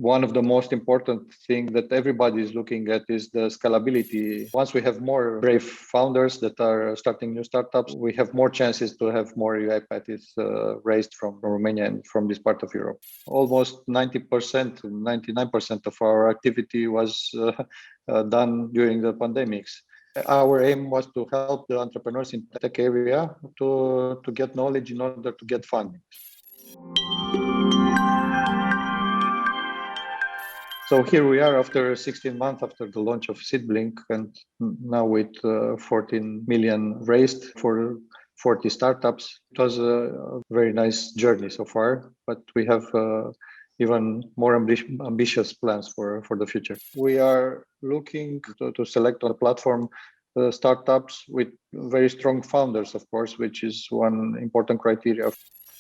one of the most important things that everybody is looking at is the scalability. Once we have more brave founders that are starting new startups, we have more chances to have more UiPaths raised from Romania and from this part of Europe. Almost 90%, 99% of our activity was done during the pandemics. Our aim was to help the entrepreneurs in the tech area to get knowledge in order to get funding. So here we are after 16 months after the launch of SeedBlink, and now with 14 million raised for 40 startups. It was a very nice journey so far, but we have even more ambitious plans for the future. We are looking to select on a platform startups with very strong founders, of course, which is one important criteria.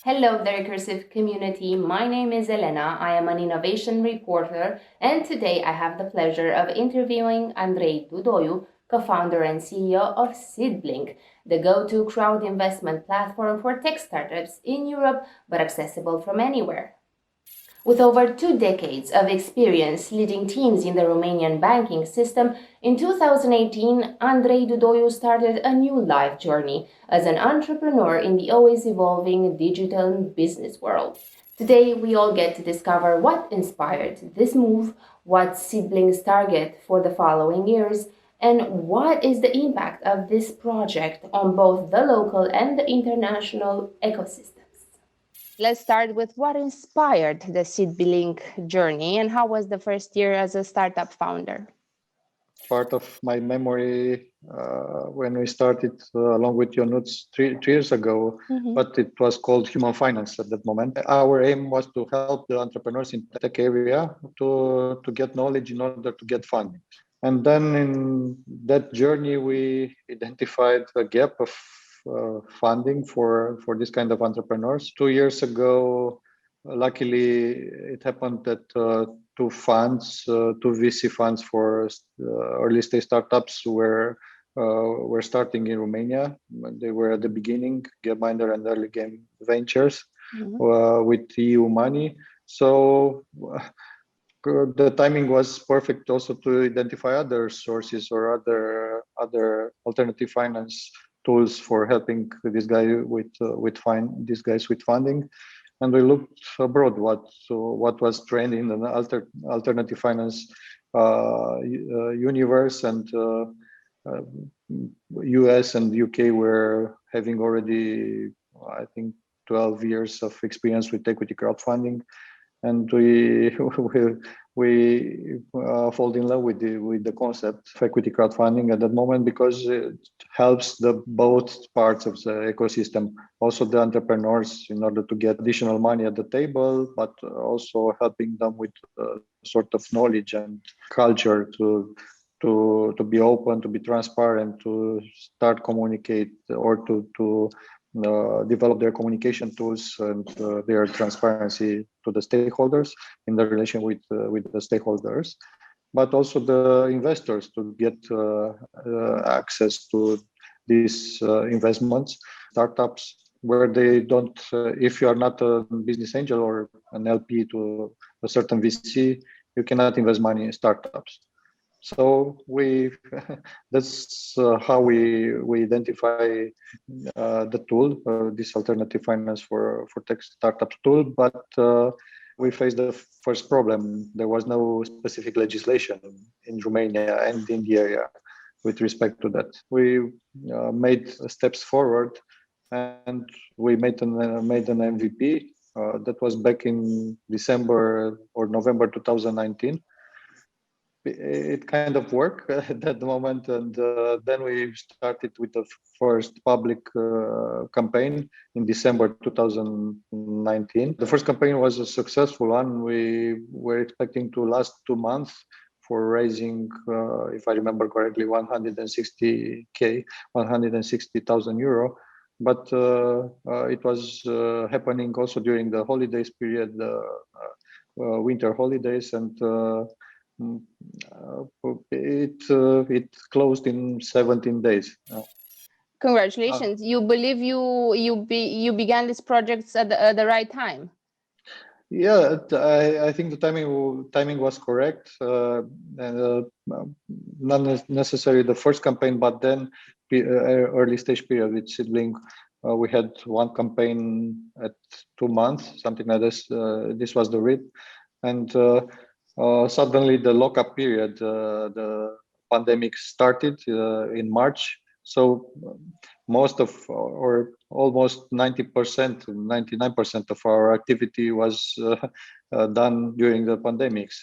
Hello, the Recursive community. My name is Elena. I am an innovation reporter, and today I have the pleasure of interviewing Andrei Dudoiu, co-founder and CEO of SeedBlink, the go-to crowd investment platform for tech startups in Europe, but accessible from anywhere. With over 2 decades of experience leading teams in the Romanian banking system, in 2018, Andrei Dudoiu started a new life journey as an entrepreneur in the always evolving digital business world. Today, we all get to discover what inspired this move, what's SeedBlink's target for the following years, and what is the impact of this project on both the local and the international ecosystems. Let's start with what inspired the SeedBlink journey and how was the first year as a startup founder? Part of my memory when we started along with Ionuț 3 years ago, but it was called Human Finance at that moment. Our aim was to help the entrepreneurs in the tech area to get knowledge in order to get funding. And then in that journey, we identified a gap of funding for this kind of entrepreneurs. 2 years ago, luckily, it happened that two VC funds for early stage startups were starting in Romania. They were at the beginning, Gapminder and Early Game Ventures, with EU money. So the timing was perfect also to identify other sources or other alternative finance tools for helping these guys with funding. And we looked abroad what was trending in the alternative finance universe, and US and UK were having already, I think, 12 years of experience with equity crowdfunding. And we fall in love with the concept of equity crowdfunding at that moment, because it helps both parts of the ecosystem, also the entrepreneurs, in order to get additional money at the table, but also helping them with sort of knowledge and culture to be open, to be transparent, to start communicate, or to develop their communication tools and their transparency to the stakeholders in the relation with the stakeholders, but also the investors to get access to these investments. Startups where they don't, if you are not a business angel or an LP to a certain VC, you cannot invest money in startups. So that's how we identify the tool, this alternative finance for tech startup tool. But we faced the first problem. There was no specific legislation in Romania and in the area with respect to that. We made steps forward, and we made an MVP. That was back in December or November 2019. It kind of worked at that moment, and then we started with the first public campaign in December 2019. The first campaign was a successful one. We were expecting to last 2 months for raising, if I remember correctly, 160,000 euro. But it was happening also during the holidays period, winter holidays, and it closed in 17 days. Congratulations! You believe you began these projects at the right time? Yeah, I think the timing was correct, and not necessarily the first campaign, but then early stage period with SeedBlink, we had one campaign at 2 months, something like this. This was the rate, and suddenly the lockup period, the pandemic started in March. So most of, or almost 90%, 99% of our activity was done during the pandemics.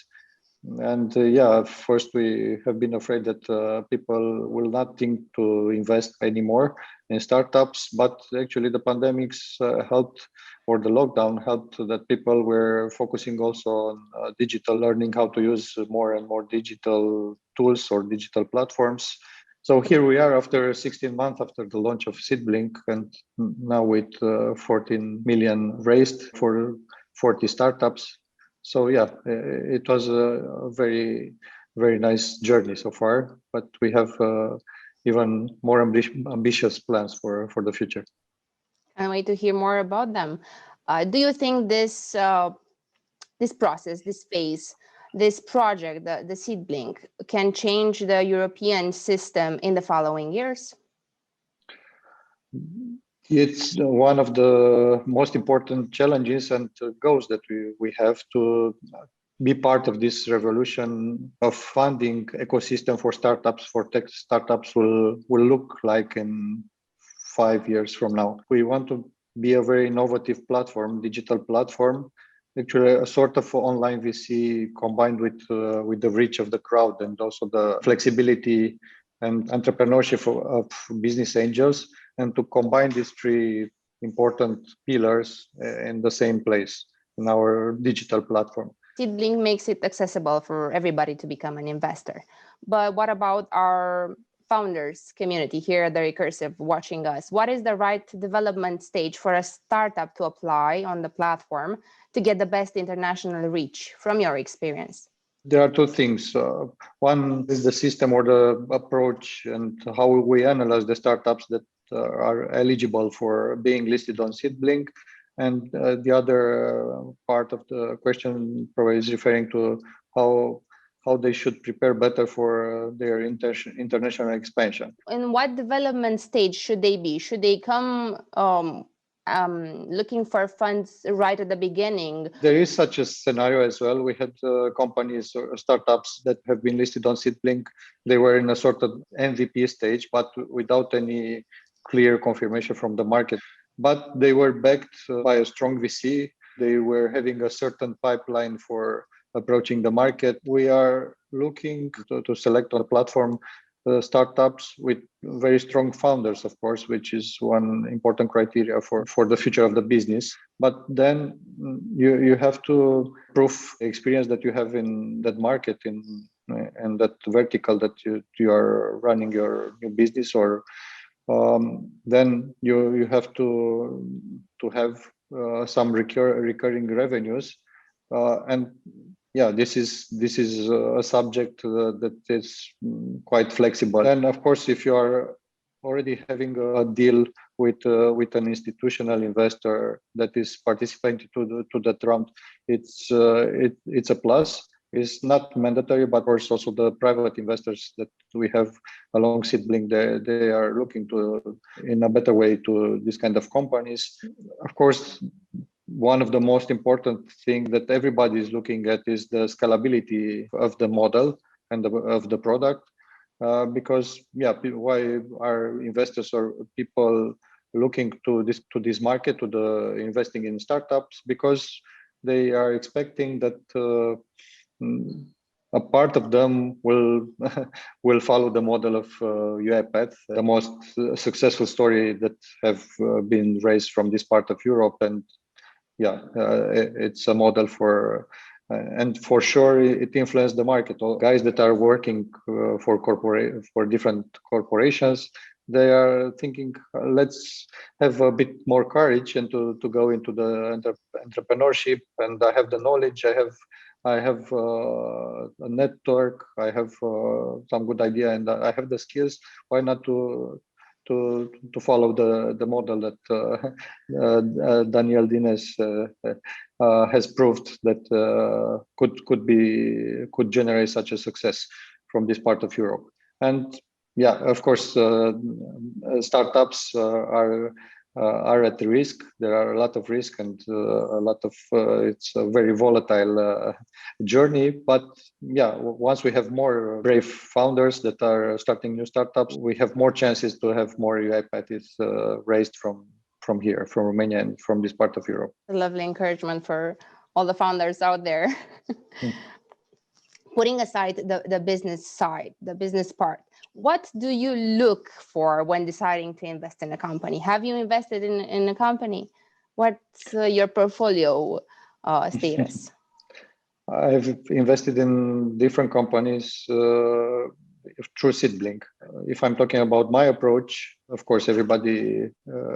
And yeah, first we have been afraid that people will not think to invest anymore in startups, but actually the pandemics helped, or the lockdown helped, that people were focusing also on digital learning, how to use more and more digital tools or digital platforms. So here we are after 16 months after the launch of SeedBlink, and now with 14 million raised for 40 startups. So yeah, it was a very, very nice journey so far, but we have even more ambitious plans for the future. Can't wait to hear more about them. Do you think this this process, this phase, this project, the SeedBlink, can change the European system in the following years? It's one of the most important challenges and goals that we have to be part of this revolution of funding ecosystem for startups, for tech startups will look like in 5 years from now. We want to be a very innovative platform, digital platform, actually a sort of online VC combined with the reach of the crowd and also the flexibility and entrepreneurship of business angels, and to combine these three important pillars in the same place in our digital platform. SeedBlink makes it accessible for everybody to become an investor. But what about our founders community here at the Recursive watching us? What is the right development stage for a startup to apply on the platform to get the best international reach from your experience? There are two things. One is the system or the approach and how we analyze the startups that are eligible for being listed on SeedBlink. And the other part of the question probably is referring to how they should prepare better for their international expansion. In what development stage should they be? Should they come looking for funds right at the beginning? There is such a scenario as well. We had companies or startups that have been listed on SeedBlink. They were in a sort of MVP stage, but without any clear confirmation from the market. But they were backed by a strong VC. They were having a certain pipeline for approaching the market. We are looking to select on a platform startups with very strong founders, of course, which is one important criteria for the future of the business. But then you have to prove the experience that you have in that market, and that vertical that you are running your business, or then you have to have some recurring revenues, and yeah, this is a subject that is quite flexible. And of course, if you are already having a deal with an institutional investor that is participating to that round, it's a plus. It's not mandatory, but of course also the private investors that we have along SeedBlink, they are looking to in a better way to this kind of companies. Of course, one of the most important things that everybody is looking at is the scalability of the model and of the product, because yeah, why are investors or people looking to this market, to the investing in startups? Because they are expecting that a part of them will follow the model of UiPath, the most successful story that have been raised from this part of Europe. And yeah, it's a model for, and for sure it influenced the market. All guys that are working for different corporations, they are thinking, let's have a bit more courage and to go into the entrepreneurship. And I have the knowledge, I have a network, I have some good idea, and I have the skills. Why not to to follow the model that Daniel Dines has proved that could generate such a success from this part of Europe. And yeah, of course, startups are at risk. There are a lot of risk and a lot of it's a very volatile journey. But yeah, once we have more brave founders that are starting new startups, we have more chances to have more UiPaths raised from here, from Romania and from this part of Europe. A lovely encouragement for all the founders out there. Putting aside the business side, the business part, what do you look for when deciding to invest in a company? Have you invested in a company? What's your portfolio status? I've invested in different companies through SeedBlink. If I'm talking about my approach, of course, everybody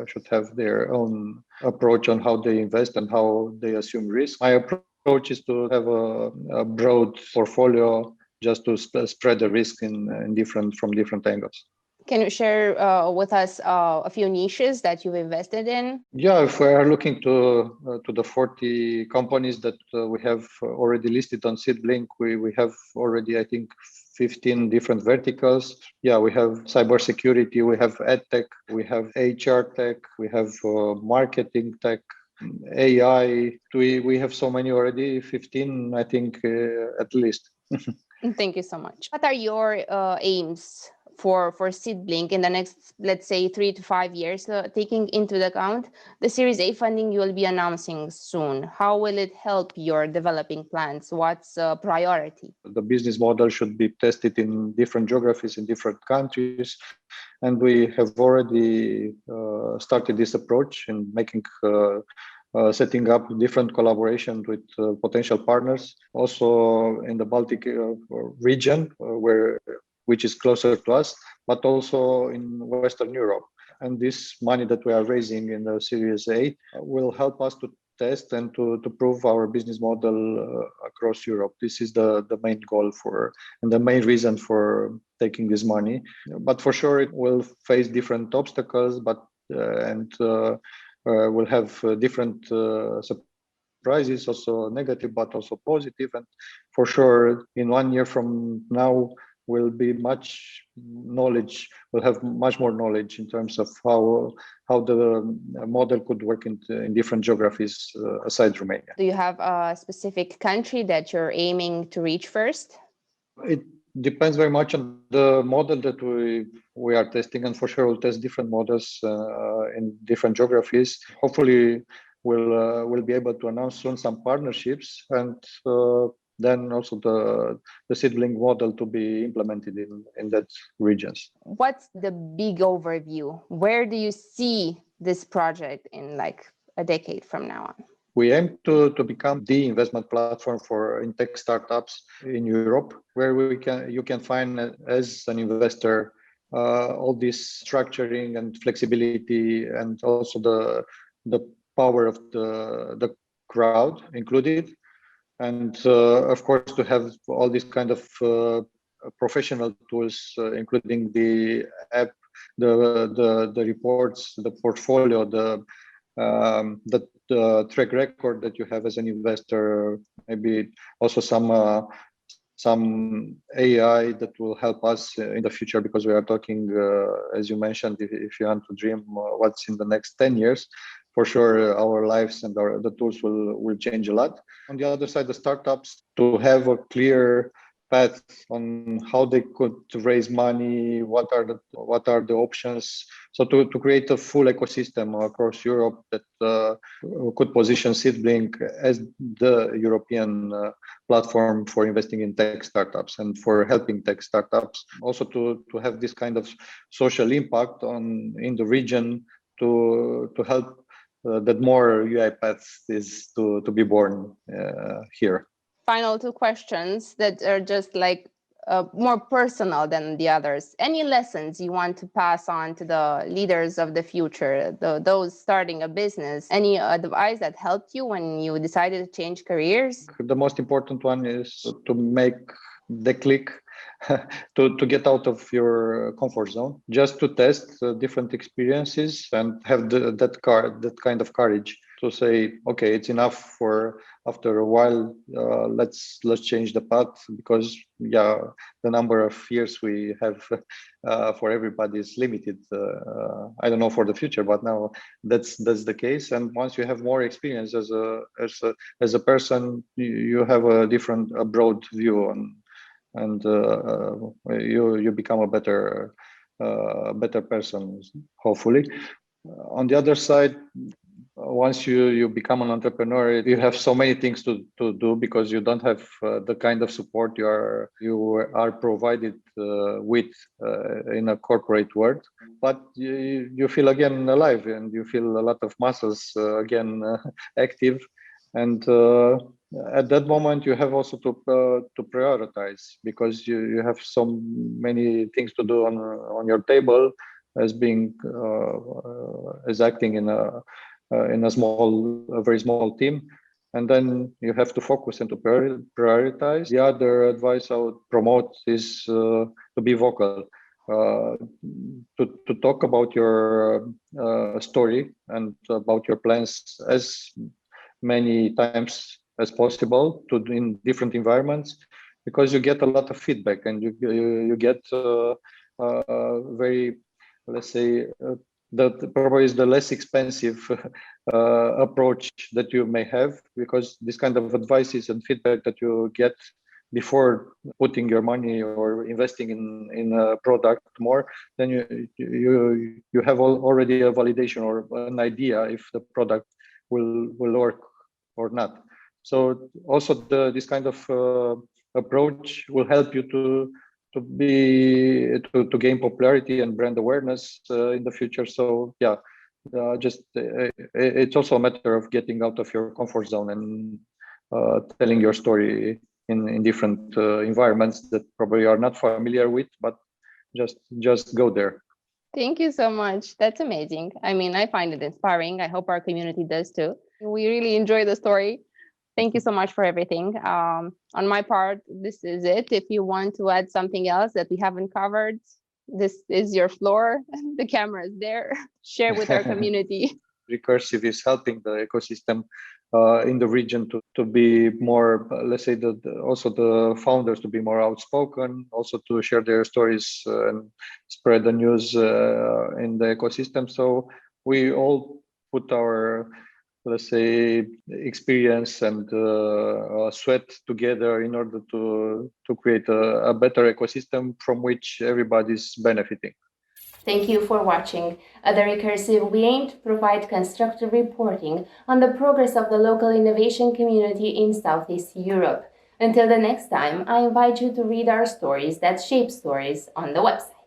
should have their own approach on how they invest and how they assume risk. My approach is to have a broad portfolio just to spread the risk from different angles. Can you share with us a few niches that you've invested in? Yeah, if we are looking to the 40 companies that we have already listed on SeedBlink, we have already, I think, 15 different verticals. Yeah, we have cybersecurity, we have edtech, we have HR tech, we have marketing tech, AI. We have so many already, 15, I think, at least. Thank you so much. What are your aims for SeedBlink in the next, let's say, 3 to 5 years, taking into account the Series A funding you will be announcing soon? How will it help your developing plans? What's a priority? The business model should be tested in different geographies, in different countries. And we have already started this approach in setting up different collaborations with potential partners, also in the Baltic region, which is closer to us, but also in Western Europe. And this money that we are raising in the Series A will help us to test and to prove our business model across Europe. This is the main goal and the main reason for taking this money. But for sure, it will face different obstacles, we'll have different surprises, also negative, but also positive. And for sure, in 1 year from now, we'll have much more knowledge in terms of how the model could work in different geographies aside Romania. Do you have a specific country that you're aiming to reach first? It depends very much on the model that we are testing, and for sure we'll test different models in different geographies. Hopefully we'll be able to announce soon some partnerships, and then also the SeedBlink model to be implemented in that regions. What's the big overview? Where do you see this project in like a decade from now on? We aim to become the investment platform in tech startups in Europe, where you can find as an investor all this structuring and flexibility, and also the power of the crowd included. And of course, to have all these kind of professional tools, including the app, the reports, the portfolio, the track record that you have as an investor, maybe also some AI that will help us in the future, because we are talking, as you mentioned, if you want to dream what's in the next 10 years, for sure our lives and the tools will change a lot. On the other side, the startups, to have a clear path on how they could raise money, what are the options, so to create a full ecosystem across Europe that could position SeedBlink as the European platform for investing in tech startups and for helping tech startups, also to have this kind of social impact in the region to help that more UiPaths is to be born here. Final 2 questions that are just like more personal than the others. Any lessons you want to pass on to the leaders of the future, those starting a business? Any advice that helped you when you decided to change careers? The most important one is to make the click to get out of your comfort zone, just to test different experiences and have that kind of courage to say, okay, it's enough for after a while. Let's change the path, because the number of years we have for everybody is limited. I don't know for the future, but now that's the case. And once you have more experience as a person, you have a broad view on, and you become a better person, hopefully. On the other side, once you become an entrepreneur, you have so many things to do, because you don't have the kind of support you are provided with in a corporate world. But you feel again alive, and you feel a lot of muscles again active. And at that moment, you have also to prioritize, because you have so many things to do on your table, as being as acting in a very small team. And then you have to focus and to prioritize. The other advice I would promote is to be vocal, to talk about your story and about your plans as many times as possible in different environments, because you get a lot of feedback, and you get very, let's say, that probably is the less expensive approach that you may have, because this kind of advices and feedback that you get before putting your money or investing in a product more, then you have already a validation or an idea if the product will work or not. So also this kind of approach will help you to gain popularity and brand awareness in the future. So it's also a matter of getting out of your comfort zone and telling your story in different environments that probably are not familiar with, but just go there. Thank you so much. That's amazing. I mean, I find it inspiring. I hope our community does too. We really enjoy the story. Thank you so much for everything. On my part, this is it. If you want to add something else that we haven't covered, this is your floor. The camera is there. Share with our community. Recursive is helping the ecosystem in the region to be more, let's say, also the founders to be more outspoken, also to share their stories and spread the news in the ecosystem. So we all put our, let's say, experience and sweat together in order to create a better ecosystem from which everybody's benefiting. Thank you for watching. At the Recursive, we aim to provide constructive reporting on the progress of the local innovation community in Southeast Europe. Until the next time, I invite you to read our stories that shape stories on the website.